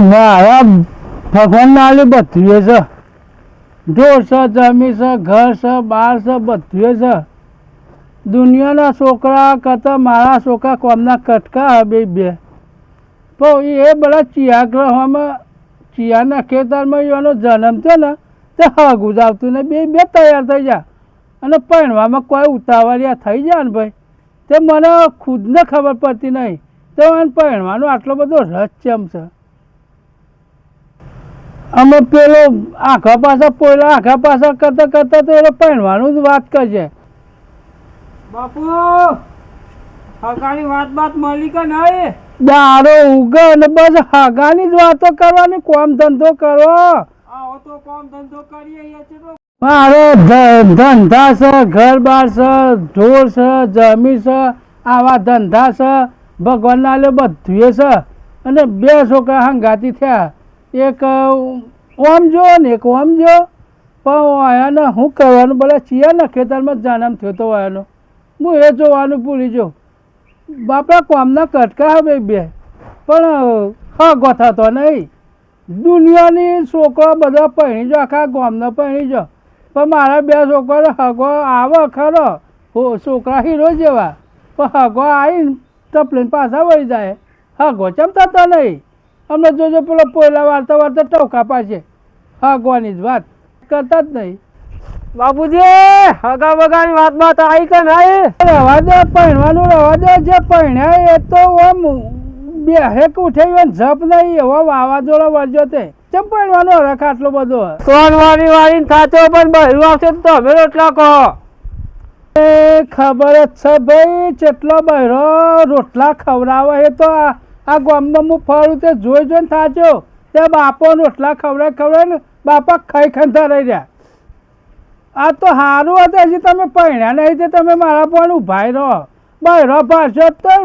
મારા ભગવાન ના આલે બધું છે. ઢોર છે, જમી છે, ઘર છે, બાર છે, બધું છે. દુનિયાના છોકરા કરતા મારા છોકરા કોમના કટકા બે બે પણ એ બધા ચિયાગ્રહમાં ચિયાના ખેતરમાં એનો જન્મ થયો ને તે હગું જ આવતું ને બે બે તૈયાર થઈ જાય અને પરણવામાં કોઈ ઉતાવળિયા થઈ જાય ને ભાઈ તે મને ખુદને ખબર પડતી નહીં તો એને પરણવાનો આટલો બધો રસ ચમ છે. અમે પેલો આખા પાછા પોયલા આખા પાછા કરતા કરતા તો એ પરણવાનું જ વાત કરશે. બાપુ હગાની વાત મળી કે નહીં? દારો ઉગે ને બસ હગાની જ વાતો કરવાની, કોમ ધંધો કરો. આવો તો કામ ધંધો કરીએ છે. મારો ધંધા છે, ઘર બાર છે, ઢોર છે, જમી છે, આવા ધંધા છે, ભગવાનના લે બધું છે. અને બે છોકરા હંગાતી થયા, એક ઓમ જો ને એક ઓમ જો. પણ એને શું કરવાનું બોલે ચિયાના ખેતરમાં જન્મ થયો તો એનો હું એ જોવાનું ભૂલી જો. બાપડા કોમના કટકા હવે બે પણ હગો થતો નહીં. દુનિયાની છોકરો બધા પહેણી જો, આખા ગામના પહેણી જો. પણ મારા બે છોકરો હગો આવે ખરો, છોકરા હીરો જેવા, પણ હગો આવીને ટપલીને પાછા વળી જાય. હગો ચમ થતો નહીં. અમને જોજો પેલો પોયલા વાર્તા વાર્તા ટોકા પાછે હગવાની જ વાત કરતા જ નહીં. બાપુજી હગા વગાની વાત આવી કે નહીં? રવા દે, પહેણવાનું રવા દે. જે પહેણ્યા એ તો આમ બે હેક ઉઠાવી જપ નહીં એવો વાવાઝોડો વળજો તે ચમ પહેણવાનો હરખ આટલો બધો. વાળી થાચો પણ બહેરું આવશે તો તમે રોટલા કહો. એ ખબર જ છે ભાઈ, કેટલો બહેરો રોટલા ખવડાવે એ તો આ ગામમાં હું ફરું તે જોઈ જોઈને થાચો. તે બાપો રોટલા ખવડાવે ને બાપા ખાઈ ખંતા રહી રહ્યા. આ તો સારું હતું, હજી તમે પહેણ્યા નહીં તે તમે મારા પણ ઉભાઈ રહો. બહેરો પાછો તો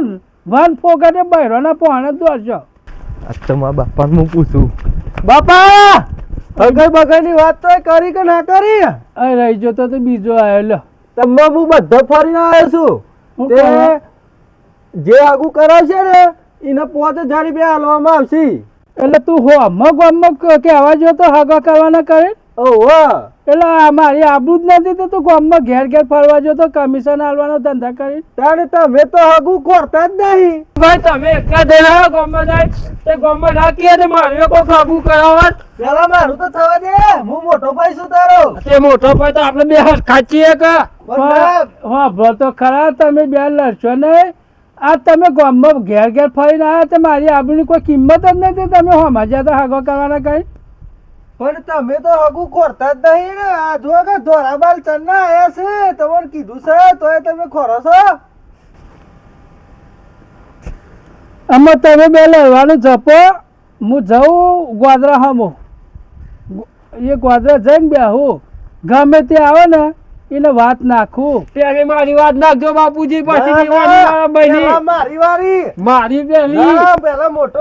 વન ફોગટે બહેરોના પોણે દોરશો. તો મારા બાપાને હું પૂછું, બાપા અગર બગરની વાત તો કરી કે ના કરી? અરે રહી જતો તો બીજો આવ્યો. લો તમે હું બધો ફરીને આવ્યો છું. હું તે જે આગું કરે છે ને એને 5000 રૂપિયા હાલવામાં આવશે. એટલે તું હો મગ કહેવા જો તો હગા કરવાના કરે. ઓહો, એટલે મારી આબરૂ જ નથી તો તું ગામમાં ઘેર ઘેર ફરવા જો તો કમિશન આલવાનો ધંધા કરી. તારે તમે તો આગું કરતા જ નહીં. ભાઈ તમે એકલા દેના ગામમાં જાય તે ગામમાં નાખીએ તો મારે કોઈ કાબુ કરાવત. પેલા મારું તો થવા દે, હું મોટો ભાઈ છું તારો. તે મોટો ભાઈ તો આપણે બે હાથ ખાચીએ કે હા તો ખરા તમે બે લડશો નહીં. આ તમે ગામમાં ઘેર ઘેર ફરીને આવ્યા તો મારી આબરૂની કોઈ કિંમત જ નથી. તમે હોમાં જતા હગો કરવાના કઈ. પણ તમે તો આગું કરતા જ નહીં ને. આ જો કે ધોરા બાલ ચન્ના આયા છે, તમને કીધું છે તોય તમે ખોરો છો. આમાં તમે બે લડવાનું જપો. હું જઉં ગોધરા હમો, એ ગોધરા જઈને બેહું. ગમે તે આવે ને એને વાત નાખું. ત્યારે મારી વાત નાખજો બાપુજી. પછી પેલા મારી વારી, મારી પેલી પેલા મોટો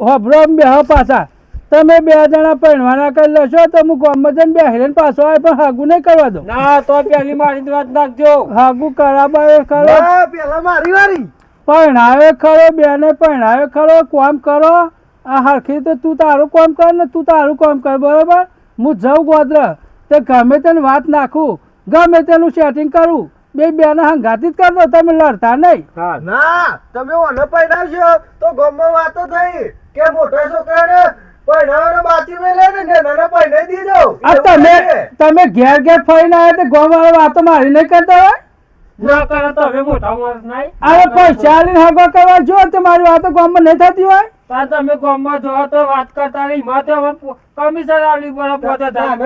હોભળો બેહો પાછા. તમે બે જણા પહેણવાના કરી લેશો તો હું ગામમાં જઈને બેહીને પાછો આવે પણ હાગું નહીં કરવા દો. ના તો પેલી મારી વાત નાખજો. હાગું કરાવે ખરો, પેલા મારી વારી પહેણાવે ખરો, બેને પહેણાવે ખરો. કોમ કરો આ હરખી તો તું તારું કોમ કર ને તું તારું કોમ કર. બરોબર, હું જાઉં ગોધરા તે ગમે તેને વાત નાખું, ગમે તેનું સેટિંગ કરું. બેને હંગાતી જ કર દો, તમે લડતા નહીં. ના તમે ઓને પહેરાવશો તો ગામમાં વાતો થઈ કે મોટા છોકરાને પહેરાવવાનો બાકી મેલે ને નાના પહેરાવી દીધો. આ તમે ઘેર ઘેર ફરીને આવ્યા તો ગામ વાળા વાતો મારી નહીં કરતા હોય. ના કરે તો હવે મોટા માણસ નહીં. અરે પૈસા આલીને હગો કરવા જો તો મારી વાતો ગામમાં નહીં થતી હોય. તમે ગામમાં જો તો વાત કરતા નહીં. માથે કમિશન આલી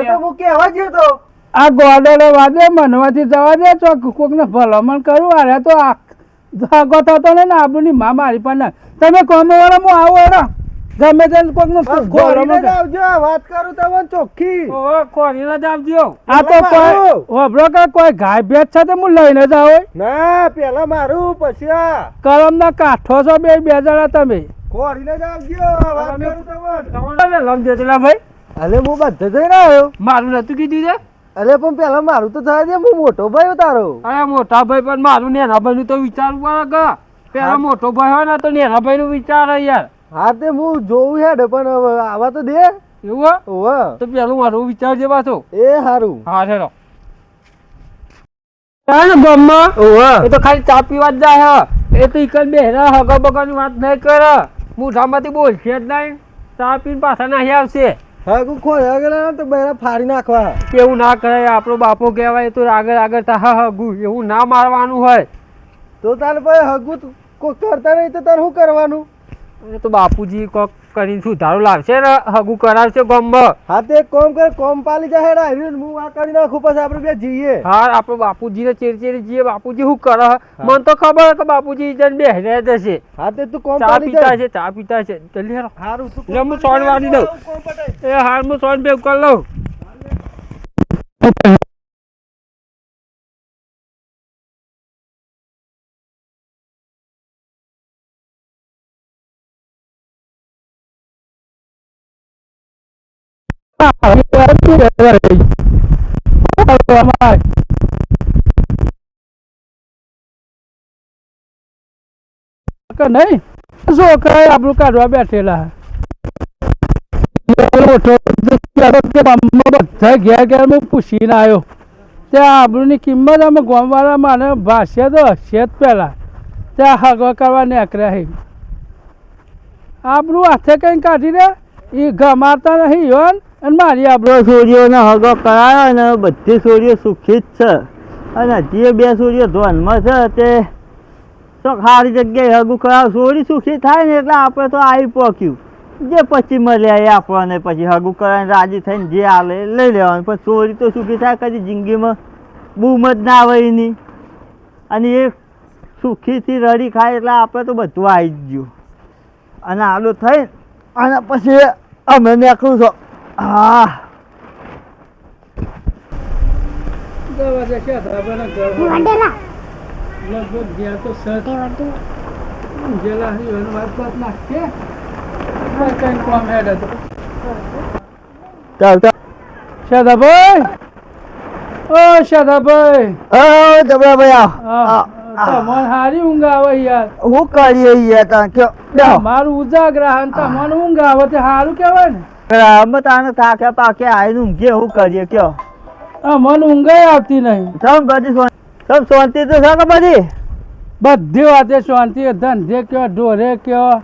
તો હું કેવા ગયો તો આ ગોડલો વાદે મનવાથી જવા દે તો કોકને ભલામણ કરું. અરે તો હગો થતો ને આબુની માં મારી પણ તમે કોમો વાળા હું આવું એનો ગમે તે કોકને વાત કરું તમને ચોખ્ખી. ખોરીને જ આવજો. આ તો કોઈ હોભળો કે કોઈ ગાય ભેંસ છે તો હું લઈને જ આવો. ના પેલા મારું પછી આ કરમના કાઠો છો બે જણા તમે. ખોરીને જ આવજો. વાત કરું તમને લમજેલા ભાઈ. અલે હું બધે જઈને આવ્યો. મારું નતું કીધું છે. અરે પણ પેલા મારું તો થાય છે, હું મોટો ભાઈ તારો. અરે મોટા ભાઈ પણ મારું નેના ભાઈ નું તો વિચારવું પડે. પેલા મોટો ભાઈ હોય ને તો નેના ભાઈ નું વિચાર યાર. હા તે હું જોઉં હેડ પણ હવે આવા તો દે. એવું હે? ઓવે. તો પેલું મારું વિચારજે પાછો. એ હારું. હા હેડો. ને ગામમાં ઓવે. એ તો ખાલી ચા પીવા જ જાય હે. એ તો ઈકલ બેહરા હગા બગાની વાત નહીં કરે. મોઢામાંથી બોલશે જ નહીં. ચા પીને પાછા નહીં આવશે. હગું ખોયા ગયેલા તો બહેરા ફાડી નાખવા. એવું ના કરે, આપણો બાપો કહેવાય તો આગળ આગળ તા હગું એવું ના મારવાનું હોય. તો તારે ભાઈ હગું કોઈ કરતા નહીં તો તારે શું કરવાનું? એ તો બાપુજી કોક કરીને સુધારો લાવશે ને હગું કરાવશે ગામમાં. હા તે એક કામ કર, કોમ પાલી જાય હેડ હું આ કરી નાખું પછી આપણે બે જઈએ. હા આપણો બાપુજીને ચેરી જઈએ. બાપુજી શું કરે મને તો ખબર કે બાપુજી જઈને બેહરે જશે. હા તે તું કોમ ચા પાલી પીતા જાય. છે, ચા પીતા છે. જલ્દી હેરો. હારું તું એટલે હું સોન વાળી દઉં. કોમ પટાઈ. એ હાલ હું સોન ભેગું કરી લઉં. નહીં છોકરા આપણું કાઢવા બેઠેલા બધા ઘેર ઘેર હું પૂછીને આવ્યો ત્યાં આબરૂની કિંમત અમે ગામવાળા મને ભાષ્ય તો હશે જ પહેલાં ત્યાં હગવા કરવા નીકળ્યા છે. આબરૂ હાથે કંઈ કાઢી દે એ ગમાતા નહીં યોન અને મારી આબરૂ છોરીઓને હગો કરાયો ને બધી છોરીઓ સુખી જ છે અને હજી બે છોરીઓ ધોનમાં છે તે તો સારી જગ્યાએ હગું કરાવ છોરી સુખી થાય ને એટલે આપણે તો આવી પહોંચ્યું જે પછી મળ્યા એ આપણને પછી હગું કરાવીને રાજી થઈને જે હાલે એ લઈ લેવાનું પણ છોરી તો સુખી થાય કદી જિંદગીમાં બૂમ જ ના આવે એની અને એ સુખીથી રડી ખાય એટલે આપણે તો બધું આવી જ ગયું અને આલો થઈ અને પછી અમે નીકળું છો. હા શાદાભાઈ, ઓ શાદાભાઈ, તમને હારી ઊંઘ આવે યાર. હું કરીએ યાર કયો મારું ઉજાગરા અને તમને ઊંઘ આવે તે સારું કહેવાય ને. અમે તાને થાકે પાકે આવીને ઊંઘીએ શું કરીએ કયો મને ઊંઘાઈ આવતી નહીં. સબ બધી સબ શાંતિ તો છે કે બધી બધી વાતે શાંતિ, ધંધે કયો ઢોરે કયો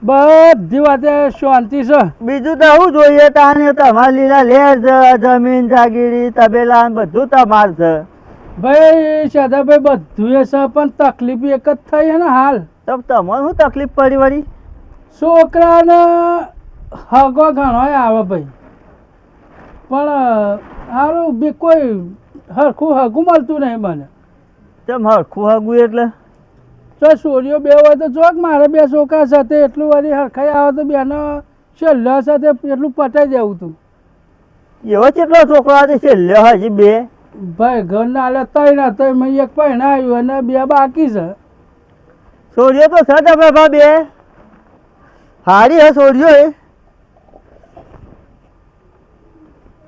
બધી વાતે શાંતિ છે. બીજું તો શું જોઈએ તાને તમારે લીલા લેર છે જમીન જાગીરી તબેલા ને બધું તમારે છે. ભાઈ શાદાભાઈ બધું એ છે પણ તકલીફ એક જ થઈ ને હાલ. તો તમને શું તકલીફ પડી વળી? છોકરાને હગો ઘણો આવે ભાઈ પણ હારું બી કોઈ હરખું હગું મળતું નહીં મને. તેમ હરખું હગું એટલે તો છોરીઓ બે હોય તો જોક મારે બે છોકરા સાથે એટલું વળી હરખાઈ આવે તો બેનો છેલ્લા સાથે એટલું પટાઈ દેવું તું. એવો કેટલો છોકરો છે છેલ્લે હજી બે? ભાઈ ઘર ના આલે ત્રણ હતા મેં એક પહેણાવ્યું અને બે બાકી છે. છોરીઓ તો છે તમે ભા બે હારી હે છોરીઓ એ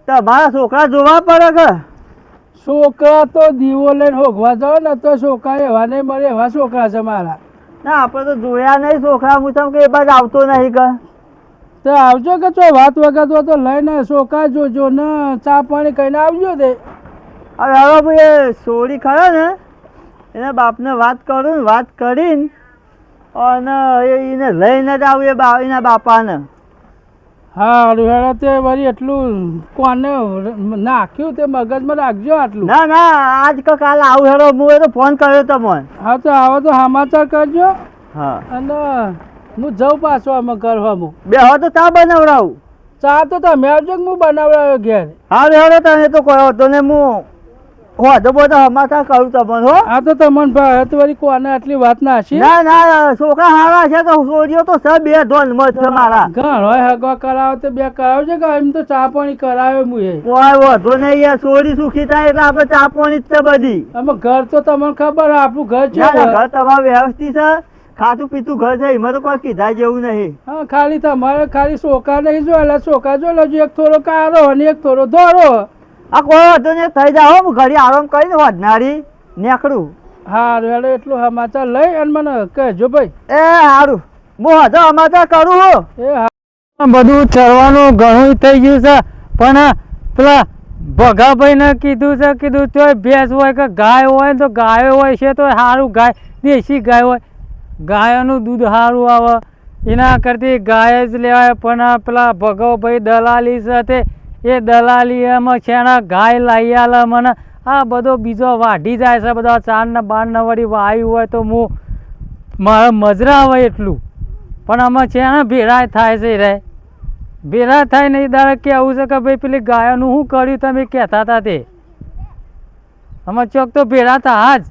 તમારા છોકરા જોવા પડે કે છોકરા તો દીવો લઈને હોગવા જાવ ને તો છોકરા એવા નહીં મળે એવા છોકરા છે મારા. ના આપણે તો જોયા નહીં છોકરા મુસમ કે એ બાજુ આવતો નહીં કે તો આવજો કે ચો વાત વગત હોય તો લઈને છોકરા જોજો ને ચા પાણી કહીને આવજો તે. હવે હવે ભાઈ એ છોરી ખરો ને એના બાપને વાત કરું ને વાત કરીને અને એને લઈને જ આવું એના બાપાને. હા હેડા તે વળી એટલું કોને નાખ્યું તે મગજમાં રાખજો આટલું. ના ના આજ કે કાલે આવું હેરો હું એ તો ફોન કર્યો તમને. હા તો આવો તો સમાચાર કરજો હા અને હું જઉં પાછો અમે કરવામાં. બે હવે તો ચા બનાવડાવું. ચા તો તમે આવજો કે હું બનાવડાવ્યો ઘેર. હા હેરો તને તો કહ્યો તો ને હું હો તો બધો સમાચાર કરું તમને હો. હા તો તમને ભાઈ તો વળી કોને આટલી વાત ના હશે. ના ના છોકરા હારા છે તો છોરીઓ તો છે બે ધોનમાં છે મારા. ઘણો હગવા કરાવો તો બે કરાવજો કે એમ તો ચા પાણી કરાવે હું એ. કોઈ વાંધો નહીં યાર છોરી સુખી થાય એટલે આપણે ચા પાણી જ છે બધી. અમે ઘર તો તમને ખબર આપણું ઘર છે. ના ના ઘર તમારું વ્યવસ્થિત છે ખાતું પીતું ઘર છે એમાં તો કોઈ કીધા જેવું નહીં. હા ખાલી તમારે ખાલી છોકરા નહીં જોયેલા છોકરા જોઈ લેજો એક થોડો કાળો અને એક થોડો ધોળો. આ કોઈ વાંધો નહીં થઈ જાઓ હું ઘડી આરામ કરીને વધનારી નીકળું. હા એટલે એટલું સમાચાર લઈ અને મને કહેજો ભાઈ. એ સારું હું હજુ અમાતા કરું છું. એ હા બધું ચરવાનું ઘણું થઈ ગયું છે પણ પેલા ભગાભાઈને કીધું તોય ભેંસ હોય કે ગાય હોય તો ગાયો હોય છે તો સારું ગાય દેશી ગાય હોય ગાયોનું દૂધ સારું આવે એના કરતી ગાય જ લેવાય પણ પેલા ભગાભાઈ દલાલી છે તે એ દલાલી એમાં છેના ગાય લાવી આલે મને આ બધો બીજો વાઢી જાય છે બધા 4 ને 12 ને વળી વાયુ હોય તો હું મારે મજરા આવે એટલું પણ આમાં છે ને ભેળા થાય છે રે ભેળા થાય નહીં દાડે કેવું છે કે ભાઈ પેલી ગાયોનું શું કર્યું તમે કહેતા હતા તે આમાં ચોક તો ભેળા થા જ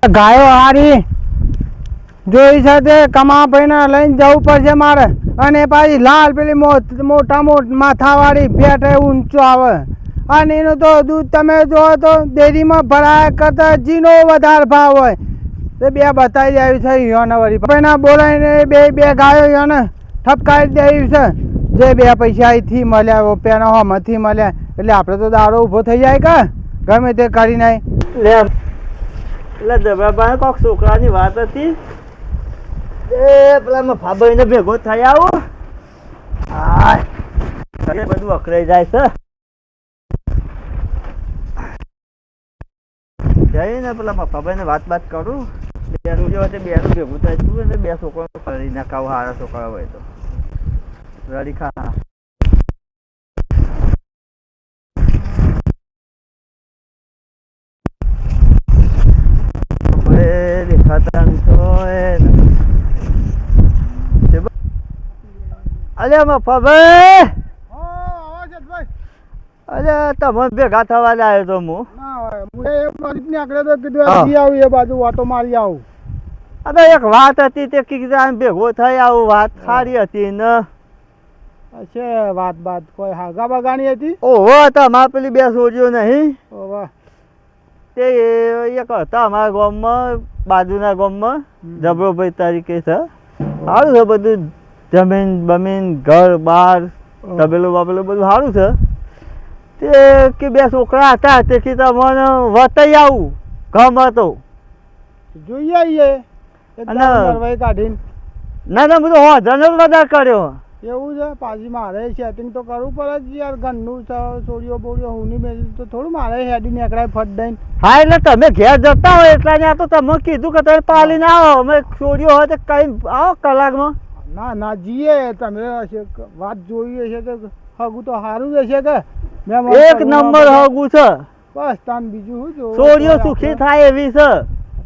ગાયો હારી જોઈ છે તે કમાભાઈને લઈને જવું પડશે મારે અને પાછી લાલ પેલી મોટા માથાવાળી ભેટ ઊંચો આવે અને એનું તો દૂધ તમે જો તો ડેરીમાં ભરાયા કરતા જીનો વધારે ભાવ હોય તે બે બતાવી દેવી છે યોને વળી ભાઈના બોલાવીને બે ગાયો યોને ઠપકારી દેવી છે જે બે પૈસા અહીંથી મળ્યા રૂપિયાના હોમાંથી મળ્યા એટલે આપણે તો દાડો ઊભો થઈ જાય કે ગમે તે કરી નાય લે એટલે દબાભાઈ કોક છોકરાની વાત હતી એ પેલા મફાભાઈને ભેગો થઈ આવું બધું અકળાઈ જાય છે જઈને પેલા મફાભાઈને વાત કરું બેનું જે હોય તે બેનું ભેગું થાય તું એટલે બે છોકરાનું કરી નાખાવું સારા છોકરા હોય તો રડી ખા દેખાતા અલે મફાભાઈ અરે તમે ભેગા થવા લાવ્યો તો એ બાજુ વાટો મારી આવું અરે એક વાત હતી તે કીધું ભેગો થઈ આવું વાત સારી હતી ને છે વાત કોઈ હાગા બગાની હતી ઓહો તમારે પેલી બે છોડીઓ નહીં ઓવા તે એક હતા અમારા ગામમાં બાજુના ગામમાં જબરોભાઈ તરીકે છે સારું છે બધું જમીન બમીન ઘર બાર તબેલું બાબેલું બધું સારું છે તે કે બે છોકરા હતા તે કીધું મને વતાઈ આવું ગમ હતો જોઈએ આવીએ કાઢીને ના બધું હો જનરલ વધારે કર્યો એવું છે પાછી મારે સેટિંગ તો કરવું પડે જ યાર ઘરનું ચોરીઓ બોરીઓ હુંની મેલી તો થોડું મારે હેડી નીકળાય ફટ દઈને હા એટલે તમે ઘેર જતા હોય એટલે ત્યાં તો તમે કીધું કે તમે પાલીને આવો અમે ચોરીઓ હોય તો કઈ આવો કલાકમાં ના જીએ તમે વાત જોઈએ છે તો હગું તો સારું જ હશે કે એક નંબર હગું છે બસ તાન બીજું શું ચોરીઓ સુખી થાય એવી છે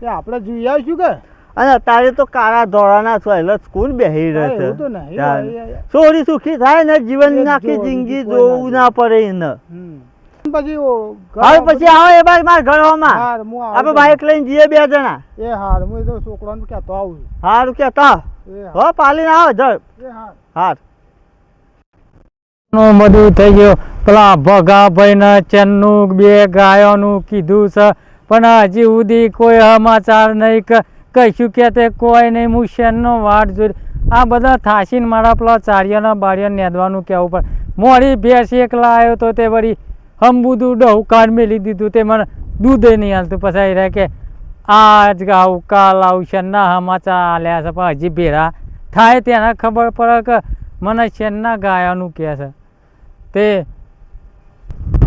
તે આપણે જોઈ આવીશું કે અને અત્યારે તો કાળા ધોળાના છો એટલે સ્કૂલ બેસી રહે છે એવું તો નહીં ચોરી સુખી થાય ને જીવન આખી જિંદગી જોવું ના પડે એને પછી હવે પછી આવો એ બાદ મારા ઘરમાં આપણે બાઈક લઈને જઈએ 2 જણા એ હાર હું તો છોકરાને કહેતો આવું સારું કેતા હો પાલીને આવો જળ હાર બધું થઈ ગયું પેલા ભગાભાઈ ને ચેનનું 2 ગાયોનું કીધું છે પણ હજી સુધી કોઈ સમાચાર નહીં કે કશું કે તે કોઈ નહીં હું શેનનો વાટ જોઈ આ બધા થાસીને મારા પેલા ચારિયાના બાળિયા નેદવાનું કહેવું પડે મોડી ભેંસ એકલા આવ્યો તો તે વળી હંબુદું ડહું કાઢ મેલી દીધું તે મને દૂધ નહીં હાલતું પછી રહે કે આજ ગાવું કાલ આવું શેનના સમાચાર આલ્યા છે પણ હજી ભેરા થાય તેને ખબર પડે કે મને શેનના ગાયાનું કહે છે તે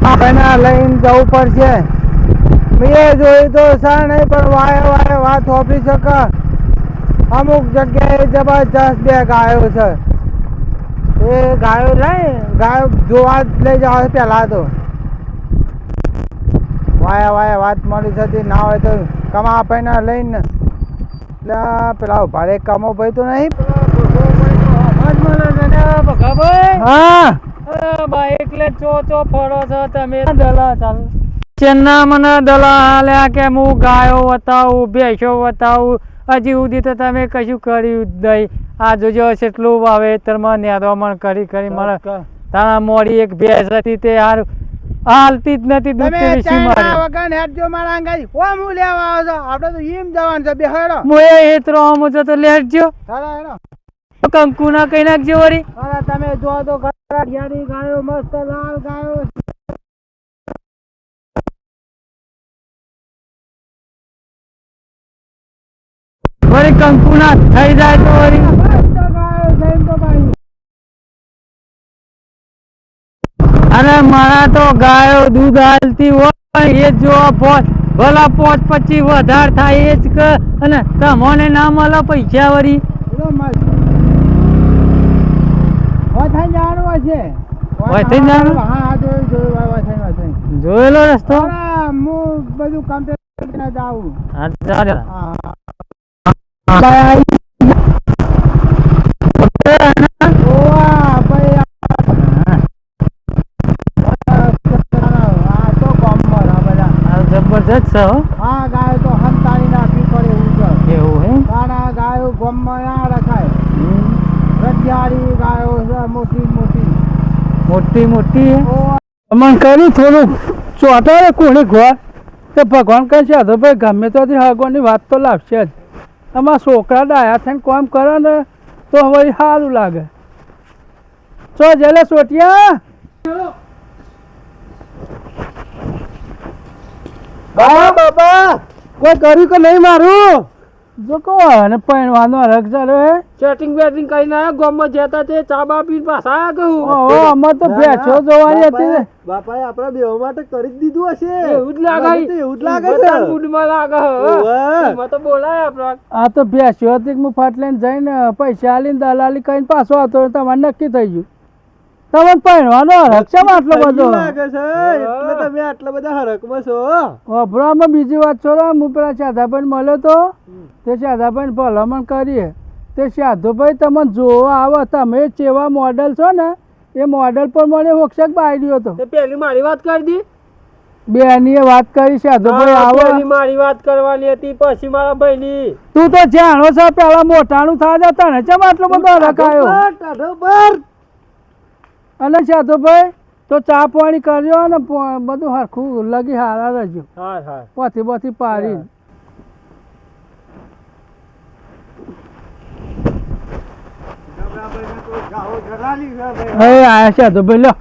આપણે લઈને જવું પડશે મેં જોયું તો સર નહીં પણ વાય વાત હોપી શકે અમુક જગ્યાએ જબરજસ્ત 2 ગાયો છે એ ગાયો ગાયો જોવા જ લઈ જાવ પહેલાં તો વાય વાત મળી જતી ના હોય તો કમા આપીને લઈને એટલે પેલા ઉભા રે કમો ભાઈ તો નહીં હા બાઈક લે ચો ફરો છો તમે દલા ચાલ ચેન્ના મને દલા હાલ્યા કે હું ગાયો બતાવું ભેંસો બતાવું હજી સુધી તો તમે કશું કર્યું જ નહીં આ જોજો કેટલું વાવેતરમાં નેદવામાં કરી મને તારા મોડી એક ભેંસ હતી તે હાલ હાલતી જ નથી દૂધ વેચી મારે વગર હેડજો મારા અંગાઈ ઓમ હું લેવા આવો છો આપણે તો ઈમ જવાનું છે બેહેડો મોએ હેતરો આમ જો તો લેજો હારા હેડો કંકુ ના કઈ નાખજો વળી હારા તમે જો તો ઘરાડિયાની ગાયો મસ્ત લાલ ગાયો વળી કંકુના થઈ જાય તો વળી અને મારા તો ગાયો દૂધ હાલતી હોય એ જ જોવા ભલા 5-25 વધારે થાય એ જ કે અને તમને ના મળે પૈસા વળી જોયેલો રસ્તો બધું કામ જાઉં હા ચાલે જબરજસ્ત છે હો. હા ગાયો તો હંતાણી નાખવી પડે એવું છે એવું હે તારા ગાયો ગમમાં ના રખાય રજિયાળી ગાયો છે મોટી મોટી મોટી મોટી અમન કરી થોડું ચોટાડે કોણી ઘર તો ભગવાન કહે છે તો ભાઈ ગમે તો હગવાની વાત તો લાવશે જ અમારા છોકરા ડાયા થઈને કામ કરે ને તો હવે સારું લાગે ચો જેલે સોટિયા બાબા કોઈ કર્યું કે નહીં મારું જો કહો અને પહેણવાનો હરખ ચાલ્યો હે સેટિંગ બેટિંગ કરીને આયા ગામમાં જતા તે ચા બા પીને પાછા આયા કહું ઓહો અમાર તો ભેંસો જોવાની હતી ને બાપાએ આપણા બેવ માટે કરી જ દીધું હશે એવું જ લાગે મને તો એવું જ લાગે છે મૂડમાં લાગે ઓવે. એમાં તો બોલાય આપણા આ તો ભેંસો હતી હું ફાટ લઈને જઈને પૈસા આલીને દલાલી કરીને પાછો આવતો તમારે નક્કી થઈ ગયું તમને પહેણવાનો હરખ છે આટલો બધો લાગે છે એટલે તમે આટલા બધા હરકમાં છો વભરામાં બીજી વાત છોડો હું પેલા શાદાભાઈ મળ્યો તો તે શાદાભાઈ ભલામણ કરીએ તે શાધુભાઈ તમને જોવા આવે તમે જેવા મોડલ છો ને એ મોડલ પર મને વોક્ષક બાળ્યો હતો તે પહેલી મારી વાત કરી દી બેનીએ વાત કરી શાધુભાઈ હા, આવે પહેલી મારી વાત કરવાની હતી પછી મારા ભાઈની તું તો જાણો છો પેલા મોટાનું થા જતા ને ચમ આટલો બધો રખાયો અને શાધુભાઈ તો ચા પાણી કરજો અને બધું હરખું લગી હારા રહેજો હા હા પોથી બોથી પાડી હવે આયા શાધુભાઈ લો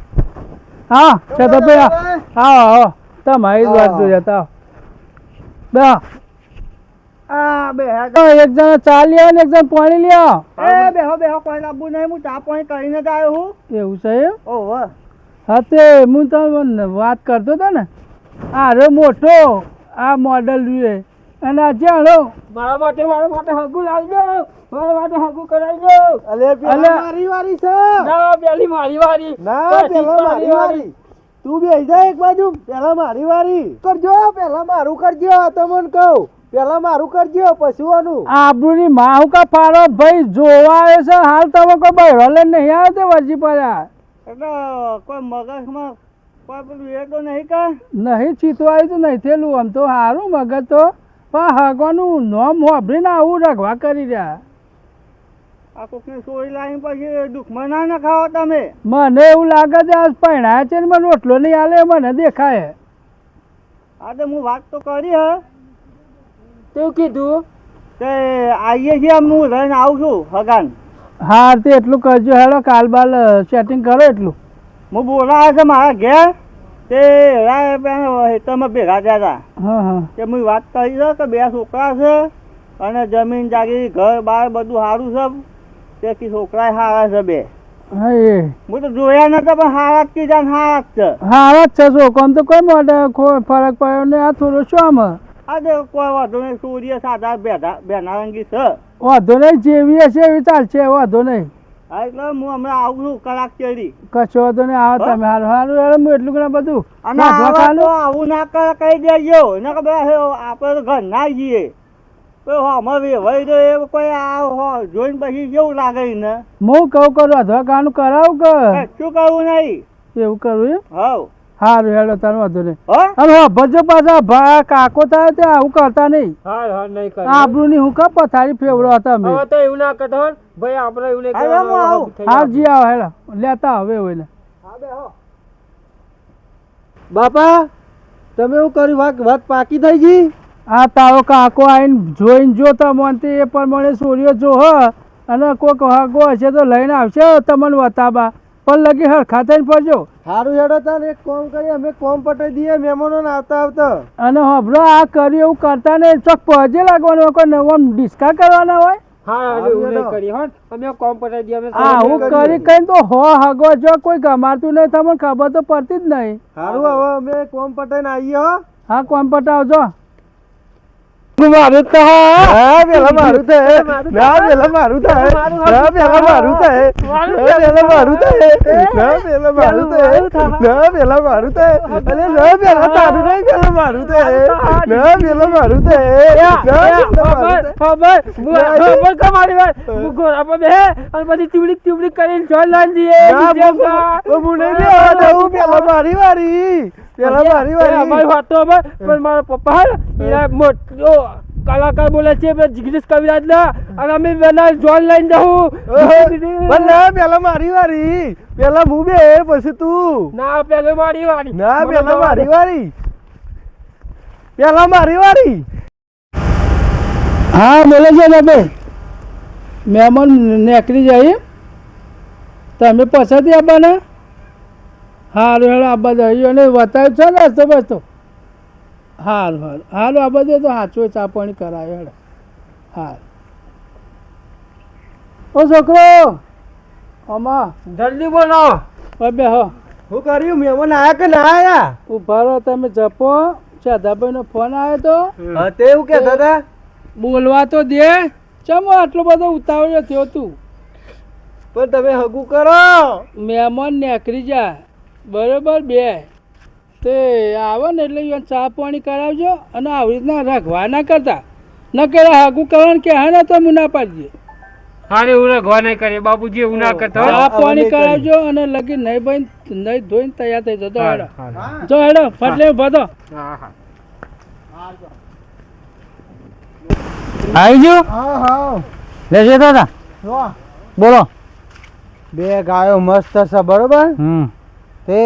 હા શાધુભાઈ આવો આવો તમારી જ વાત જોઈએ આવો બે એક જણ ચા લે ને એક જણ પાણી લે બેહો કોઈ લાવવું નહીં હું ચા પાણી કરીને જ આવ્યો હું એવું છે એમ ઓહો હા તે હું તમને વાત કરતો હતો ને આ રે મોટો આ મોડલ જોઈએ અને આ જાણો મારા માટે હગું લાવજો મારા માટે હગું કરાવજો અલે પેલા મારી વારી છે ના પેલી મારી વારી ના પછી પેલા મારી તારી વારી તું બેસી જા એક બાજુ પેલા મારી વારી કરજો પેલા મારું કરજો તમને કહું પેલા મારું કરજો પશુઓનું આબરૂની માહુ કા પાડો ભાઈ જોવા આવે છે હાલ તમે કોઈ બહેરો લઈને નહીં આવે તે વરજી પડ્યા એટલે કોઈ મગજમાં કોઈ પેલું એ તો નહીં કા નહીં ચીતવાયું તો નહીં થયેલું આમ તો સારું મગજ તો પણ હગવાનું નોમ હોભરીને આવું રખવા કરી રહ્યા આ કોકને સોરી લાવીને પછી દુઃખમાં ના નખાવો તમે મને એવું લાગે છે આજ પહેણાયા છે ને મને રોટલો નહીં હાલે મને દેખાય આ તો હું વાત તો કરી હે તેવું કીધું તે આવીએ છીએ હું લઈને આવું છું હગાન હા તે એટલું કરજો હેડો કાલ બાલ સેટિંગ કરો એટલું હું બોલાવે છે મારા ઘેર તે તમે ભેગા થયા હતા હા હા કે હું વાત કરી છે કે 2 છોકરા છે અને જમીન જાગીર ઘર બાર બધું સારું છે તેથી છોકરા સારા છે 2 હા એ હું તો જોયા નતા પણ સારા જ કીધા ને સારા જ છે હારા જ છે છોકરાને તો કોઈ મોટે ફરક પડ્યો ને આ થોડો શું આમાં આજે કોઈ વાંધો નહીં સૂર્ય સાદા બેનારંગી છે વાંધો નહીં જેવી હશે એવી ચાલશે વાંધો નહીં હા એટલે હું હમણાં આવું છું કલાક ચેડી કશો વાંધો નહીં આવો તમે હારું હારું હેડો હું એટલું ઘણા બધું અને વાંધો આવા ખાલી. તો આવું ના કરે કહી દેજો એને કે બધા આપણે તો ઘર ના જઈએ તો હમણાં વેવાઈ તો એ કોઈ આ જોઈને પછી કેવું લાગે ને હું કહું કરું અધવાકાનું કરાવું કે શું કરવું નહીં એવું કરું એમ હવ સારું હેડો તારું વાંધો નહીં હો અને ભજો પાછા ભા કાકો થાય તે આવું કરતા નહીં હા હા નહીં કરે આબરૂની હું કા પથારી ફેવડો હતા અમે હવે તો એવું ના કરતો હોય ને. ભાઈ આપણે એવું નહીં હવે હું આવું. કરવાનું. થઈ હા જાય. જી આવો હેડો લેતા હવે હોય ને બાપા તમે એવું કર્યું વાત પાકી થઈ ગઈ આ તારો કાકો આવીને જોઈને જોતા મોનથી એ પ્રમાણે સોરીઓ જો હ અને કોઈક હગો હશે તો લઈને આવશે તમને વતાબા પણ લગી હરખા થઈને પડજો. સારું હેડો તાર એક કામ કરીએ અમે કોમ પટાઈ દઈએ મહેમાનો આવતા આવતા. અને હબળો આ કર્યું એવું કરતા ને ચોક પહોંચે લાગવાનું કોઈ આમ ડિસ્કા કરવાના હોય. હા એવું નહીં કરી હો અમે કોમ પટાઈ દઈએ અમે આવું કરી કઈ તો હગો જો કોઈ ગમાતું નહીં તમને ખબર તો પડતી જ નહીં. સારું હવે અમે કોમ પટાઈને આવીએ હો. હા કોમ પટાવજો. મારું થાય પેલા મારું થાય ના પેલા મારું થાય ના પેલા મારું થાય ના પેલા મારું થાય ના પેલા મારું થાય ના પેલા મારું થાય અરે ના પેલા તારું નહીં પેલા મારું થાય ના પેલા મારું થાય ખબર કમારી વાત હું ઘોડા પર બે અને પછી ટીવડી કરીને જોઈ લાંજીએ હું નહીં બેવા દઉં પેલા મારી વારી પેલા મારી વારી અમારી વાત તો પણ મારા પપ્પા મોટો કલાકાર બોલે છે જિગ્નેશ કવિરાજ ના અને અમે બેના જોન લઈને જવું પણ ના પેલા મારી વારી પેલા હું બે પછી તું ના પેલો મારી વાળી ના પેલા મારી વારી પેલા મારી વારી હા બોલે છે તમે મહેમાન નીકળી જાય તમે પછાડી આવવાના. હારું હેડો આબા જઈએ અને બતાવ્યું છે ને રસ્તો બસ્તો. હારું હારું હારું આબા દે તો સાચું ચા પાણી કરાય હેડો. હારું ઓ છોકરો આમાં જલ્દી બોલો બે હો શું કર્યું મહેમાન આયા કે ના આયા ઉભા રહો તમે જપો. ચાદાભાઈનો ફોન આવ્યો તો હા તે એવું કહેતા હતા બોલવા તો દે. ચમો આટલો બધો ઉતાવળ્યો થયો તું. પણ તમે હગું કરો મહેમાન નીકળી જાય બરોબર બે તે આવે ને એટલે એને ચા પાણી કરાવજો અને આવી રીતના રખવા ના કરતા ન કે હાગું કરવાનું કે હા ને તો હું ના પાડીએ. હારે હું રખવા નહીં કરે બાપુજી એવું ના કરતા ચા પાણી કરાવજો અને લગી નહીં ભાઈ નહીં ધોઈને તૈયાર થઈ જતો હેડો. જો હેડો ફટલે બધો આવી ગયું હા હા લેજો દાદા બોલો. બે ગાયો મસ્ત છે બરોબર તે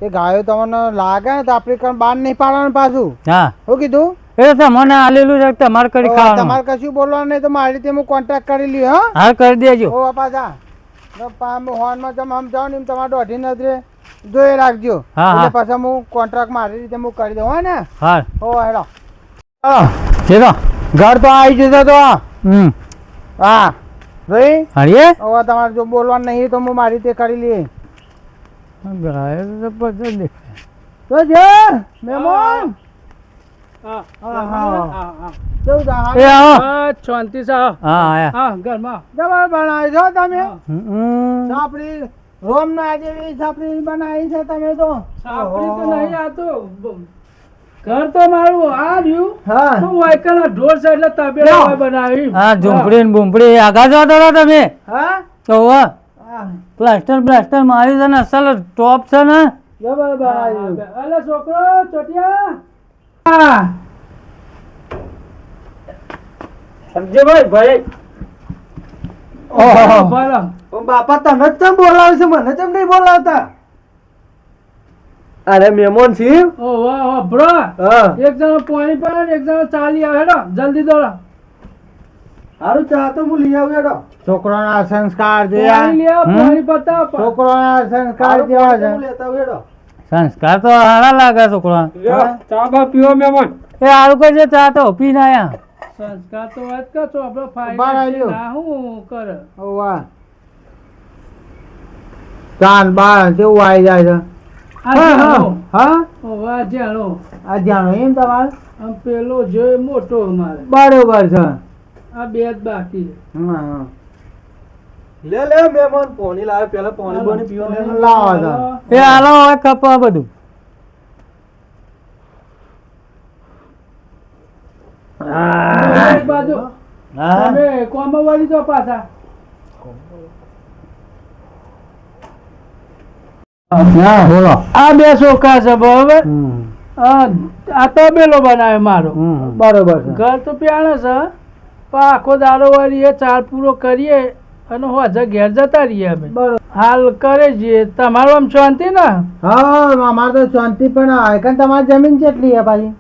એ ગાયો તમને લાગે ને તો આપણે કણ બાર નહીં પાડવાનું પાછું હા શું કીધું એ તો મને આલેલું છે તમારે કરી ખાવાનું. તમારે કશું બોલવાનું નહીં તો મારી રીતે હું કોન્ટેક્ટ કરી લ્યો હા હા કરી દેજો. ઓ બાપા જા હોર્નમાં તમે આમ જાઓ ને એમ તમારે દોઢી નજરે જોઈ રાખજો હા, એટલે હા. પછી હું કોન્ટ્રાક્ટ મારી રીતે હું કરી દઉં હો ને હા ઓ હેડો ચલો ઘર તો આવી જશે તો હા ભાઈ હળીએ હવે તમારે જો બોલવાનું નહીં તો હું મારી રીતે કરી લઈએ ગાય તો બધું દેખાય. તો છે મહેમાન હા હા હા હા કેવું છે એ આવો શાંતિ છે હા હા આયા હા ઘરમાં જબર બનાવી છો તમે હમ. સાપડી રોમ ના જેવી સાપડી બનાવી છે તમે તો સાપડી તો નહીં આ તો ઘર તો મારું આ રહ્યું હા શું હોય કે ઢોર છે એટલે તબેલા હોય બનાવી. હા ઝૂંપડી ને બૂંપડી આગા જો તો તમે હા તો પ્લાસ્ટર બ્લાસ્ટર મારી છે ને અસલ ટોપ છે ને. જબર બનાવી અલે છોકરો ચોટિયા હા સમજે ભાઈ ઓહો બોલો બાપા તમે જ કેમ બોલાવે છે મને કેમ નહીં બોલાવતા અરે મહેમાન છીએ ઓ વાહ વાહ બ્રો હા એક જણો પાણી પાડે એક જણો ચાલી આવે હેડો જલ્દી દોડો સારું ચા તો હું લઈ આવું હેડો છોકરાના સંસ્કાર પાણી લે આવો, પાણી બતાવો છોકરાના સંસ્કાર જેવા છે લેતા હેડો સંસ્કાર તો સારા લાગે છોકરા. ચા બા પીવો મહેમાન એ સારું કહે છે ચા તો પીને આયા. સંસ્કાર તો વાત કરશો આપણો બહાર ફાયદો આવ્યો. ના હું કરે વાહ ચાંદ બાર કેવું આવી જાય છે આ જાણો. હા ઓ વાહ જાણો આ જાણો એમ તમારે આમ પેલો જો મોટો મારે બરોબર છે આ બે જ બાકી લે લે મહેમાન પાણી લાવે પેલા પાણી પાણી પીવા લાવો છો એ હાલો હવે કપા બધું. એક બાજુ હા તમે કોમા વાળી તો પાછા બોલો. આ બે છોકરા છે બરોબર આ તબેલો બનાવે મારો બરોબર છે ઘર તો પ્યાણે છે પણ આખો દાડો વાળી એ ચાર પૂરો કરીએ અને હોજે ઘેર જતા રહીએ અમે બરોબર હાલ કરે છીએ તમારું આમ શાંતિ ને હા અમારે તો શાંતિ પણ આયકન તમારી જમીન કેટલી છે પાછી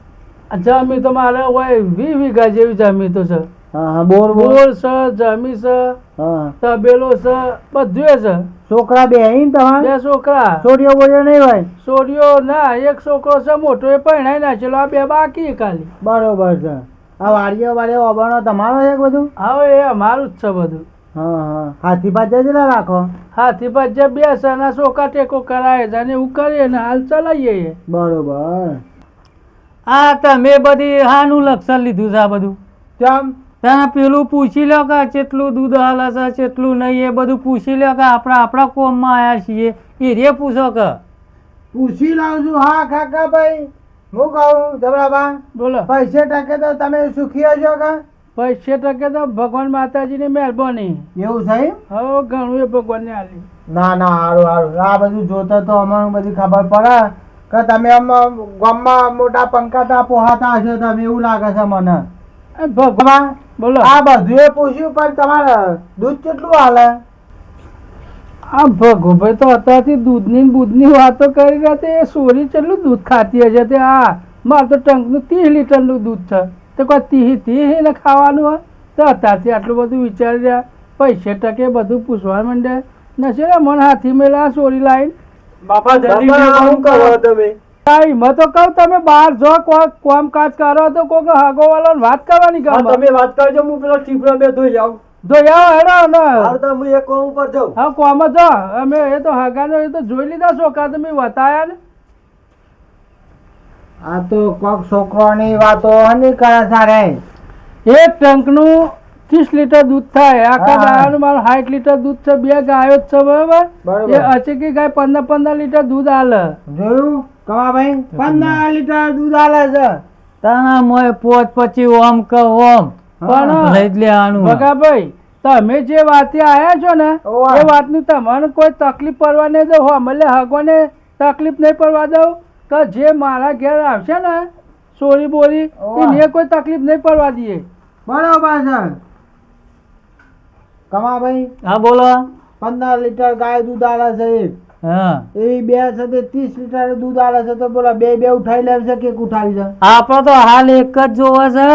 જમીન તો મારે હોય 20 વીઘા જેવી જમીન તો છે હા બોર બોર છે જમીન છે હા તબેલો છે બધું છે. છોકરા બે તમારે 2 છોકરા. છોડીઓ બોડીઓ નહીં હોય? છોડીઓ ના, એક છોકરો છે મોટો એ પરણાઈ નાખેલો, આ 2 બાકી ખાલી. બરોબર છે. આ વાડીઓ ઓબાણો તમારો છે બધું? હવે એ અમારું જ છે બધું. હા હા. હાથી પાછા કેટલા રાખો? હાથી પાછા 2 છે ને ચોકા ટેકો કરાય છે ને એવું કરીએ ને હાલ ચલાવીએ. બરોબર. આ તમે બધી હાનું લક્ષણ લીધું છે આ બધું? ચમ તમે પેલું પૂછી લો કે કેટલું દૂધ હાલે છે કેટલું નહીં, એ બધું પૂછી લો કે આપણા કોમમાં આવ્યા છીએ એ રે પૂછો કે. પૂછી લાવું છું. હા કાકા ભાઈ, હું કહું જબરાબા, બોલો. પૈસે ટકે તો તમે સુખી હશો કે? 50% તો ભગવાન માતાજીની મહેરબાની. એવું છે? હવે ઘણું એ ભગવાનને આલી. ના ના, સારું સારું. આ બધું જોતા તો અમને બધી ખબર પડે કે તમે આમ ગામમાં મોટા પંકાતા પોહાતા હશો તમે, એવું લાગે છે મને. એ ભગવાન બોલો. આ બધું એ પૂછ્યું પણ તમારે દૂધ કેટલું હાલે? આ ભગુભાઈ તો અત્યારથી દૂધની ને બૂધની વાતો કરી રહ્યા તે એ સોરી કેટલું દૂધ ખાતી હશે તે. આ મારે તો ટંકનું 30 લીટરનું દૂધ છે, તો કોઈ 30 ને ખાવાનું હોય તો અત્યારથી આટલું બધું વિચારી રહ્યા. 50% બધું પૂછવા માંડે નશે ને મને હાથી મેલા સોરી લાઈન. બાપા જલ્દી શું કરો તમે? એમાં તો કહું તમે બહાર જો કોમ કાજ કરો તો કોઈક હગો વાળો વાત કરવાની કામ. તમે વાત કરજો, હું પેલા ટીપડા બે ધોઈ આવું. જોયા હેડો ને. તો હું એક કોમ ઉપર જાઉં. હા કોમ જો અમે એ તો હગાનો એ તો જોઈ લીધા છોકરા તમે બતાયા ને. આ તો કોક છોકરાની વાતો નહીં કરે સારે. એક ટંકનું 30 લીટર દૂધ થાય. આખા હા. ગાયનું મારું 60 લીટર દૂધ છે. 2 ગાયો જ છે બરાબર. બરોબર. એ અચેકી ગાય 15 લીટર દૂધ હાલે. જોયું કમાભાઈ? 15 લીટર દૂધ હાલે છે. તાના મોય પોચ પછી ઓમ કે ઓમ પણ લઈ જ લેવાનું. ભગાભાઈ તમે જે વાતે આયા છો ને ઓવા. એ વાતની તમને કોઈ તકલીફ પડવા નહીં દઉં. હમલે હગોને તકલીફ નહીં પડવા દઉં કે જે મારા ઘેર આવશે ને સોરી બોરી ઓવા. એને કોઈ તકલીફ નહીં પડવા દઈએ. બરોબર છે કમાભાઈ. હા બોલો. 15 લીટર ગાય દૂધ આલે છે એક. હા એવી બે છે તે 30 લીટર દૂધ આલે છે, તો બોલો બે ઉઠાઈ લેશે કે એક ઉઠાવી છે? આપણો તો હાલ એક જ જોવે છે,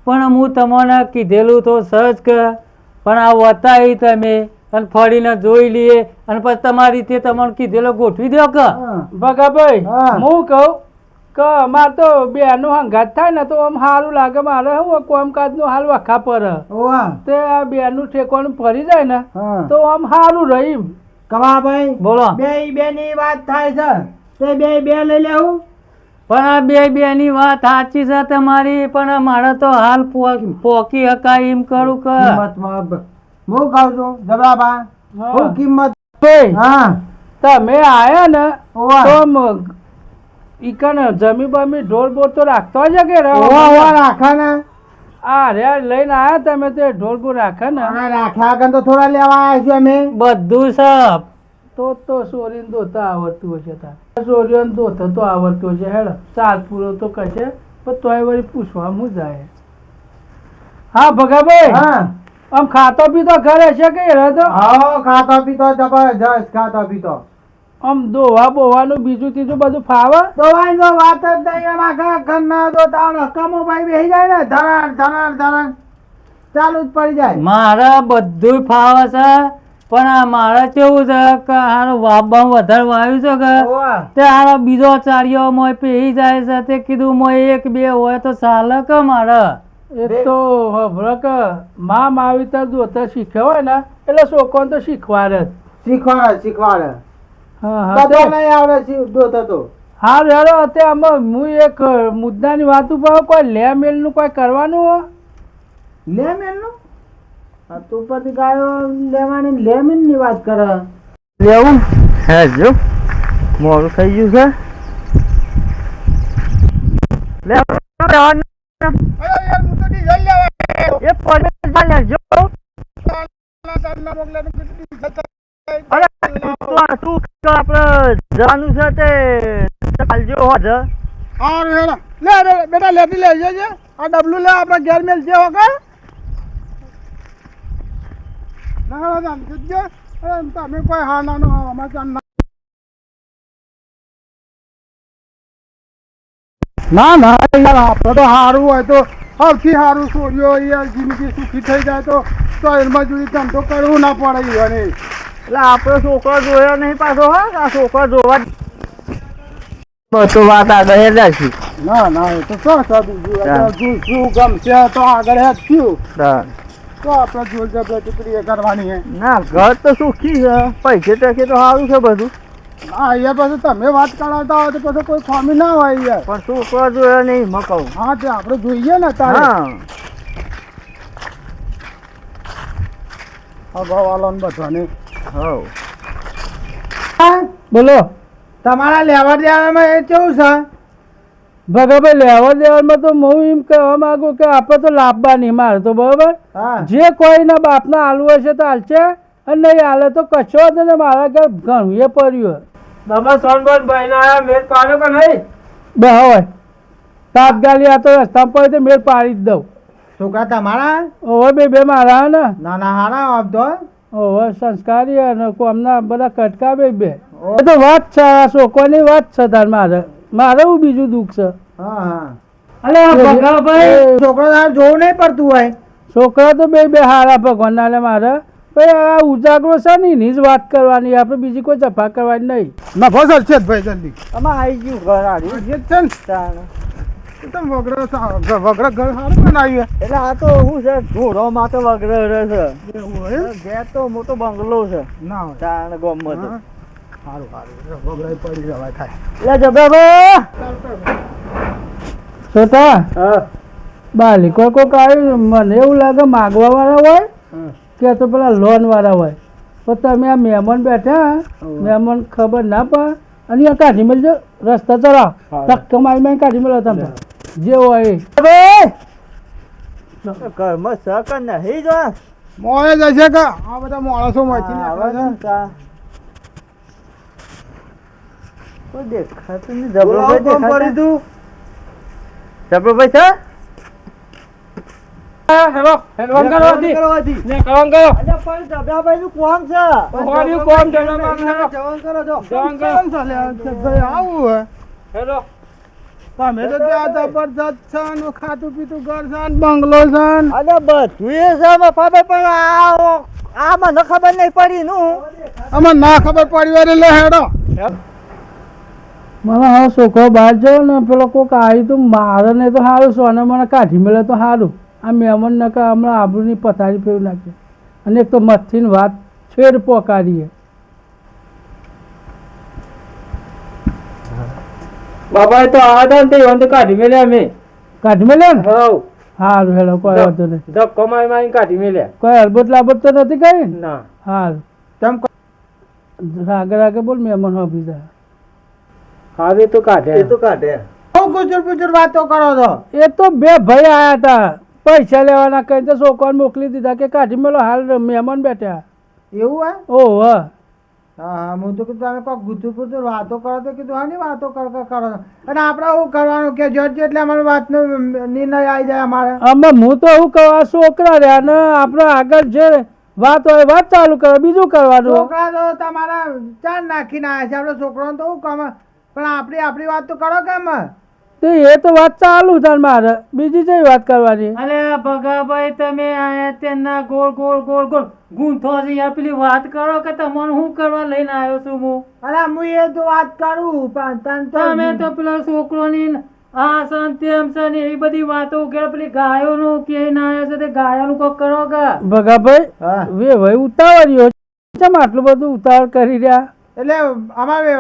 પણ હું તમને કીધેલું તો સજ કે પણ આ વતાવી તમે અને ફરીને જોઈ લઈએ અને પછી તમારી રીતે તમને કીધેલો ગોઠવી દો કે. હા. ભગાભાઈ હા. હું કહું કે મારે તો બેનું હંગાત થાય ને તો આમ સારું લાગે. મારે હું કામકાજનું હાલ વખા પર ઓવા. તે આ બેનું ઠેકવાનું ફરી જાય ને હા. તો આમ સારું રહી. કમાભાઈ બોલો. બે ની વાત થાય છે તે બે લઈ લેવું. પણ આ બે ની વાત સાચી છે તમારી, પણ મારે તો હાલ પોકી હકાય એમ કરું કે. કિંમતમાં હું કહું છું જબરાબા, હા. હું કિંમત. ભાઈ હા. તમે આયા ને ઓવા. તો ઈકન જમી બમી ઢોર બોર તો રાખતો જ કે ઓવા રાખા ને. આ રે લઈને આયા તમે તે ઢોર બોર રાખે ને અને રાખ્યા આગળ તો થોડા લેવા આવ્યા છીએ અમે. બધું સપ તો સોરીને દોતા આવડતું હશે તાર. સોરીઓને દોતા તો આવડતું હશે. હેડ ચાલ પૂરો તો કશે પણ તોય વળી પૂછવા હું જાય. હા ભગાભાઈ હા. આમ ખાતો પીતો ઘરે છે કે રહેતો હા, ખાતો પીતો જબરજસ્ત ખાતો પીતો. આમ દોવા બોવાનું બીજું ત્રીજું બધું ફાવે. દવાની તો વાત જ નહીં. એમ આખા ઘરના તો તાવડો કમોભાઈ બેસી જાય ને ધરણ ચાલુ જ પડી જાય. મારે બધું ફાવે છે, પણ આ મારે કેવું છે કે હારો વાબા વધારે વાવ્યું છે કે ઓવા. તે હારો બીજો ચારિયો મોય પેહી જાય છે. તે કીધું મોય 1-2 હોય તો ચાલે કે મારે. એક તો હભળો કે માં માવીતર દોતા શીખ્યા હોય ને એટલે છોકરાને તો શીખવાડે જ. શીખવાડે. હા હા બધો તે- નહીં આવડે દોતો તો. હા રેડો અત્યારે આમાં હું એક મુદ્દાની વાત ઉપર કોઈ લે મેલનું કોઈ કરવાનું હોય. લે મેલનું? આ તું પછી ગાયો લેવાની લે મેલની વાત કરે. લેવું હે જો મોડું થઈ ગયું છે. લે એ પડે જો. અરે તું આપણે જવાનું છે તે ચાલજો હોજ. લે બેટા લેતી લેજે છે. આ ડબલું લે આપણે ઘેર મેલ છે હોકે. તમે કોઈ હા ના ના યાર, આપણે તો સારું હોય તો સૌથી સારું છોડ્યો યાર, જિંદગી સુખી થઈ જાય તો તો મજૂરી ધંધો કરવું ના પડે ઈવોને. એટલે આપણે છોકરો જોયો નહીં પાછો હા આ છોકરો જોવા બધું વાત આગળ હેડા છે ના ના એ તો શું છે બીજું શું ગમશે તો આગળ હેડ થયું તો આપણે જોર જબરદસ્તી એ કરવાની હે. ના ઘર તો સુખી છે પૈસે ટકે તો સારું છે બધું ના અહીંયા પછી તમે વાત કરાવતા હોય તો પછી કોઈ ખામી ના હોય યાર. પણ છોકરો જોયો નહીં મેં કહું હા તે આપણે જોઈએ ને તારે હા અગાવાલો ને બધાને. હવ બોલો તમારા લેવા દેવામાં એ કેવું છે? ભગાભાઈ લેવા દેવામાં તો હું એમ કહેવા માંગુ કે આપણે તો લાભવા નહીં મારે તો બરોબર. હા જે કોઈના બાપના હાલવું હશે તો હાલશે અને નહીં હાલે તો કશો જ ને મારા ઘર ઘણું એ પડ્યું બાબા સોનબોન ભાઈ ના આયા મેળ પાડો કે નહીં? બે હોય તાત્કાલિક આ તો રસ્તા પર તો મેળ પાડી જ દઉં. છોકરા તમારા? ઓવે બે મારા ને ના ના હારા આપ તો. ઓવે સંસ્કારી અને કોમના બધા કટકા બે એ તો વાત છે આ છોકરાની વાત છે તાર મારે હું બીજું દુઃખ છે. હા હા. અલે આ ભગાભાઈ છોકરો તારે જોવું નહીં પડતું હોય. છોકરા તો બે હારા ભગવાન ના મારે ભાઈ આ ઉજાગરો છે ને એની જ વાત કરવાની આપણે બીજી કોઈ જફા કરવાની નહીં. નફો છે ભાઈ જલ્દી. આમાં આવી ગયું ઘર આવ્યું જે છે ને તાણે. એકદમ વગર ઘર સારું બનાવ્યું. એટલે આ તો શું છે ઘોડોમાં તો વગર છે એવું હોય? ઘેર તો મોટો બંગલો છે ના હોય. તાણ ગોમમાં તો સારું સારું વગર પડી જવાય થાય. એટલે જબ્રાભાઈ છોટા બાલિકો કોક આવ્યું મને એવું લાગે માગવા વાળા હોય કે તો પેલા લોન વાળા હોય તો તમે આ મહેમાન બેઠા મહેમાન ખબર ના પડે અને આ કાઢી મેળજો રસ્તા ચલાવ ધક્કો મારી કાઢી મેળો તમે જે હોય એ. ઘરમાં સક નહીં જો મોએ જશે કે આ બધા માણસો માંથી નીકળે છે. કોઈ દેખાતું નહીં જબ્રાભાઈ દેખાતું જબ્રાભાઈ છે હેલો હેલો કરવાથી ને કામ કરો અરે પણ જબ્રાભાઈ નું કોમ છે કોણ કોમ જણા જવાન કરો જો. જવાન કરો. કેમ ચાલે ભાઈ આવું હે. હેલો તમે તો ત્યાં જબરજસ્ત છે ને ખાતું પીતું ઘર છે ને બંગલો છે ને. અરે બધું એ છે મફાભાઈ પણ આ મને ખબર નહીં પડી નું અમે ના ખબર પડી હોય એટલે હેડો. મને હવે છોકરો બહાર જાવ ને પેલો કોક આવી તો મારે ને તો સારું સોને મને કાઢી મળે તો સારું. આ મહેમાન નકા હમણાં આબરૂની પથારી ફેરવી નાખે અને એક તો મથીને વાત છેડ પોકારીએ. બાબા તો આ હતા ને તે કાઢી મેલ્યા અમે કાઢી મળે ને હવ સારું હેલો કોઈ વાંધો નહીં. ધક્કો મારી કાઢી મેલ્યા કોઈ અલબત લાબત તો નથી કરી ને? ના સારું તેમ રાગે રાગે બોલ મહેમાન હો બીજા હવે તો કાઢ્યા કાઢે હું ગુજર પુજર વાતો કરો છો. એ તો બે ભાઈ આયા હતા પૈસા લેવાના કઈ તો છોકરાને મોકલી દીધા કે કાઢી મેલો હાલ મહેમાન બેઠા. એવું હે? ઓહ હા હા હું તો કીધું તમે કોઈ ગુજર પુજર વાતો કરો તો કીધું હા ની વાતો કરો અને આપણે શું કરવાનું કે જજ એટલે અમારી વાતનો નિર્ણય આવી જાય અમારે. આમાં હું તો શું કહું આ છોકરા રહ્યા ને આપણે આગળ જે વાત હોય વાત ચાલુ કરો બીજું કરવાનું. છોકરા તો તમારા ચાર નાખીને આવ્યા છે આપણે છોકરાને તો શું કામ પણ આપણી વાત તો કરો કેમ. તો એ તો વાત ચાલુ થાય મારે બીજી કઈ વાત કરવાની. અલે ભગાભાઈ તમે આયા તેના ગોળ ગોળ ગોળ ગોળ ગૂંથો છે યાર પેલી વાત કરો કે તમને હું કરવા લઈને આવ્યો છું હું. અરે હું એ તો વાત કરું પણ તને તો તમે તો પેલા છોકરોની આ સન તેમ સન એવી બધી વાતો કે પેલી ગાયોનું કે ના આવ્યા છે તે ગાયોનું કોક કરો કે ભગાભાઈ હા. વે ભાઈ ઉતાવળ્યો કેમ આટલું બધું ઉતાવળ કરી રહ્યા? એટલે અમારે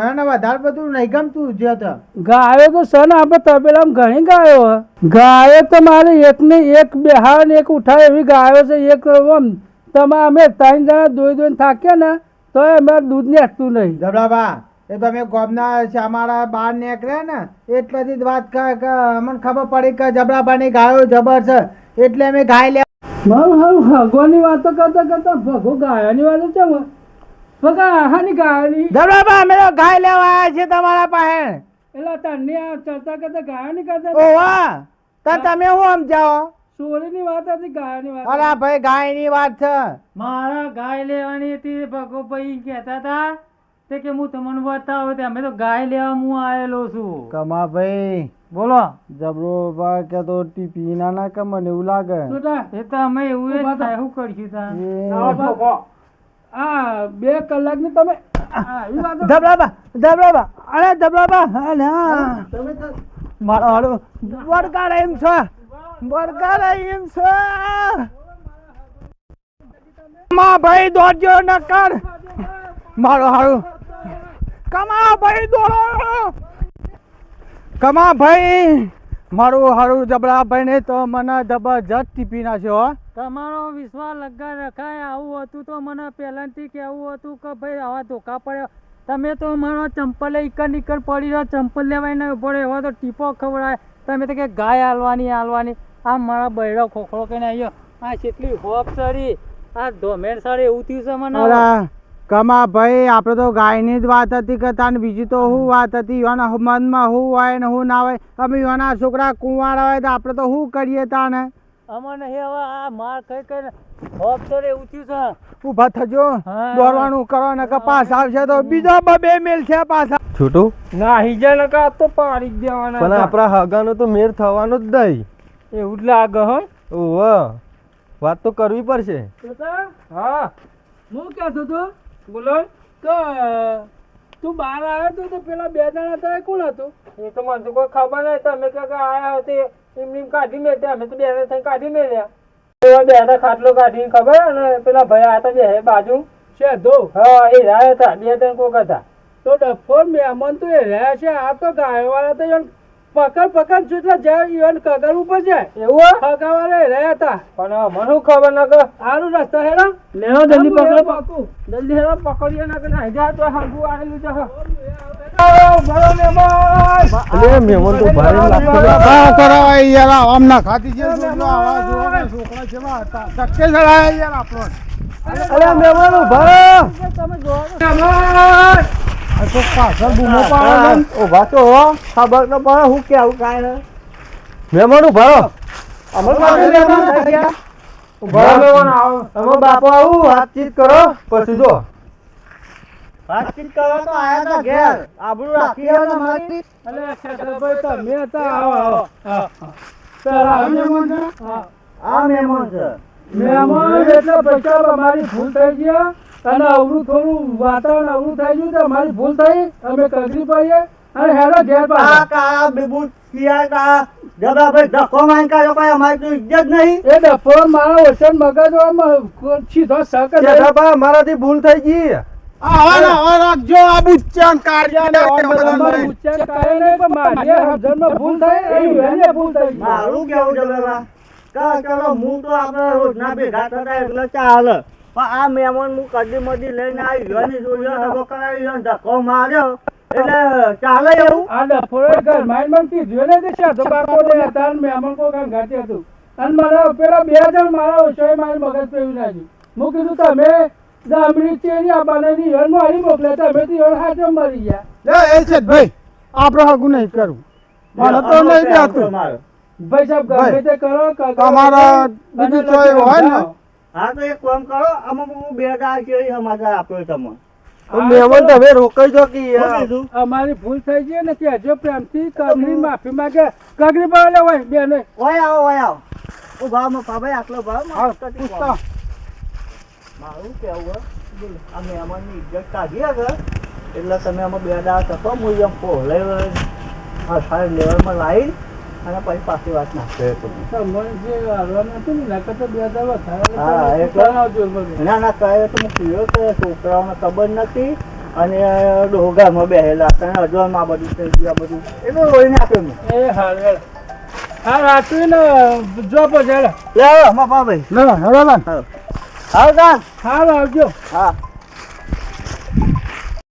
એને વધારે બધું નહીં ગમતું જે તો ગાયો તો સન આપણે તબેલામાં ઘણી ગાયો હે. ગાયો તો મારે એકને એક બેહાર ને એક ઉઠાવે એવી ગાયો છે. એક આમ તમે અમે 3 જણા દોઈને થાક્યા ને તો અમે દૂધ ને હટતું નહીં. જબરાબા એ તમે ગોમના છે અમારા બહાર નીકળ્યા ને એટલેથી જ વાત અમને ખબર પડી કે જબરાબાની ગાયો જબર છે એટલે અમે ગાય લે. મારું હારું ભગવાનની વાતો કરતા કરતા ભગો ગાયાની વાતો છે ભગા હાની ગાયાની જબરાબા અમે તો ગાય લેવા આવ્યા છે તમારા પાસે. એટલે તને આ ચર્ચા કરતા ગાયાની કરતા ઓવા તો તમે શું સમજાવો? સોરીની વાત હતી ગાયાની વાત. અલા ભાઈ ગાયની વાત છે. મારા ગાય લેવાની હતી ભગોભાઈ કહેતા હતા તે કે હું તમને બતાવો તે અમે તો ગાય લેવા હું આવેલો છું. કમા ભાઈ બોલો. જબરો બા કે તો ટીપી ના કે મને એવું લાગે શું થાય? એ તો અમે એવું જ થાય, શું કરશું તાર? આ 2 કલાકની તમે આવી વાતો ધબલાબા અરે ધબલાબા મારો હાડો વડગાડ એમ છે કમા ભાઈ દોડજો નકર મારો હાડો કમા ભાઈ દોડો કમા ભાઈ મારું હારું જબરા ભાઈ ને તો મને જબરજસ્ત ટીપી નાખ્યો હો. તમારો વિશ્વાસ લગા રખાય. આવું હતું તો મને પહેલાથી કેવું હતું કે ભાઈ આવા ધોકા પડ્યો. તમે તો મારો ચંપલ ઈકન પડી રહ્યો, ચંપલ લેવાય ને પડે એવા તો ટીપો ખવડાય. તમે તો કે ગાય હાલવાની આ મારા બૈરો ખોખરો કહીને આવ્યો. આ કેટલી હોપ સરી, આ ધોમેર સરી એવું થયું છે મને. અરે કમા ભાઈ આપણે તો ગાયની જ વાત હતી કે તાન બીજી તો શું વાત હતી યોના મનમાં શું હોય ને શું ના હોય. અમે યોના છોકરા કુંવારા હોય તો આપણે તો શું કરીએ તાને. અમને હવે આ માર કઈ હોપ સરી એવું થયું છે. ઊભા થજો હા. દોડવાનું કરો ને કે પાસ આવશે તો બીજા 2 મેલ છે પાછા છોટું ના હિજા નકા આ તો પાડી જ દેવાના પણ આપણા હગાનો તો મેર થવાનો જ નહીં. એવું જ લાગે હો. ઓહો વાત તો કરવી પડશે. હા હું કહેતો હતો બોલો. તો તું બહાર આવ્યો તો પેલા 2 જણા હતા એ કોણ હતું? એ તો મને તો કોઈ ખબર નહીં. તમે કે આયા હતી એમની કાઢી મેળ્યા. અમે તો બે થઈ કાઢી મેળ્યા. એવા બે હતા ખાટલો કાઢીને ખબર. અને પેલા ભાઈ હતા બે બાજુ છે ધો હા એ રહ્યા હતા 2-3 કોક હતા. તો ડફોર મહેમાન તો એ રહ્યા છે. આ તો ગાય વાળા તો પકડ જેટલા જાય ઈવન કગર ઉપર જાય એવું હગાવાળા એ રહ્યા હતા. પણ મને ખબર ના કે સારું રસ્તો હેરા લેવો જલ્દી પકડો. પાકું જલ્દી હેરા પકડીએ ના કે ના જા તો હરગું આવેલું છે. મહેમાન તો ભારે આમ ના ખાતી છે છોકરા જેવા હતા ધક્કે ચડાયા યાર આપણો. અરે મહેમાન ઉભા આ તો પાછળ બૂમો પાડે ઉભા તો હો ખબર તો પડે હું કેવું કાંઈ ને મહેમાન ઉભા અમર બાપુ આવું વાતચીત કરો પછી જો વાતચીત કરવા તો આયા હતા ઘેર આબરૂ રાખી આવ્યો તમારી. અલે શેખરભાઈ તમે હતા આવો તારા મહેમાન છે? આ મહેમાન છે. મહેમાન એટલે પછી અમારી ભૂલ થઈ ગયા અને અવરું થોડું વાતાવરણ અવરું થઈ ગયું તો અમારી ભૂલ થઈ. અમે કગરી પડીએ અને હેરો ઘેર આ પાછા. કાળા બીબુ સિયા કા જબરા ભાઈ ધક્કો મારી કાઢ્યો ભાઈ અમારી તો ઇજ્જત નહીં. એ ડફો મારા ઓછન મગજ સીધો સક મારાથી ભૂલ થઈ ગઈ. રાખજો આ બુચ્ચાન ભૂલ થઈ ભૂલ થઈ. મારું કેવું જબરા કા ચલો હું તો આપણે રોજના ભેગા થતા એટલે ચાલે. પણ આ મહેમાન હું કદી મદી લઈને આવી ગયો જોયો હગો કરાવી ગયો ધક્કો માર્યો એટલે ચાલે એવું. આ ડફોરે ઘરમાં મને કીધું ને કે સાધો બાપો ને હતા ને મહેમાન કોઈ કામ ઘાટી હતું અને મારા પેલા 2 જણ મારા ઓછો મારી મગજ પેવું નાખ્યું. હું કીધું તમે દામડી ચેરી આ બનાવી ઈવન મારી મોકલે તમે તો ઈવન હાચો મરી ગયા. એ છે ભાઈ આપણે હગું નહીં કરવું મને તો નહીં દેતું. ભાઈ સાહેબ ગમે તે કરો તમારા બીજું કોઈ હોય ને હા તો એક કામ કરો અમુક હું 2 દાળ કેવી સમાચાર આપ્યો તમને. મહેમાન તમે રોકાઈ જો કે શું કીધું? અમારી ભૂલ થઈ ગઈ ને કહેજો પ્રેમથી કગરી માફી માંગે. કગરી પડે હોય બેને ઓય આવો ઉભા ભાઈ આટલો ભાવ પૂછતા મારું કેવું આ મહેમાનની ઇજ્જત કાઢી હશે એટલે તમે આમાં 2 દાળ થતો હું એમ પોલે લેવલમાં લાવી અને પછી પાછી વાત નાખશે તમને જે હારવાનું હતું ને નકર તો 2 દાડા હા, વધારે એટલે- આવજો બધું. ના કહે તો હું પીયો કે છોકરાઓને ખબર નથી અને ડોગામાં બેહેલા તને અજવામાં આ બધું થઈ ગયું આ બધું એટલું રોઈ નાખ્યો મેં. એ હાલ હેડ. હા રાત્રિ ને જો પછી હેડ. લે આવો, ભાઈ ના હેડો ના આવો તાન. હાલ આવજો. હા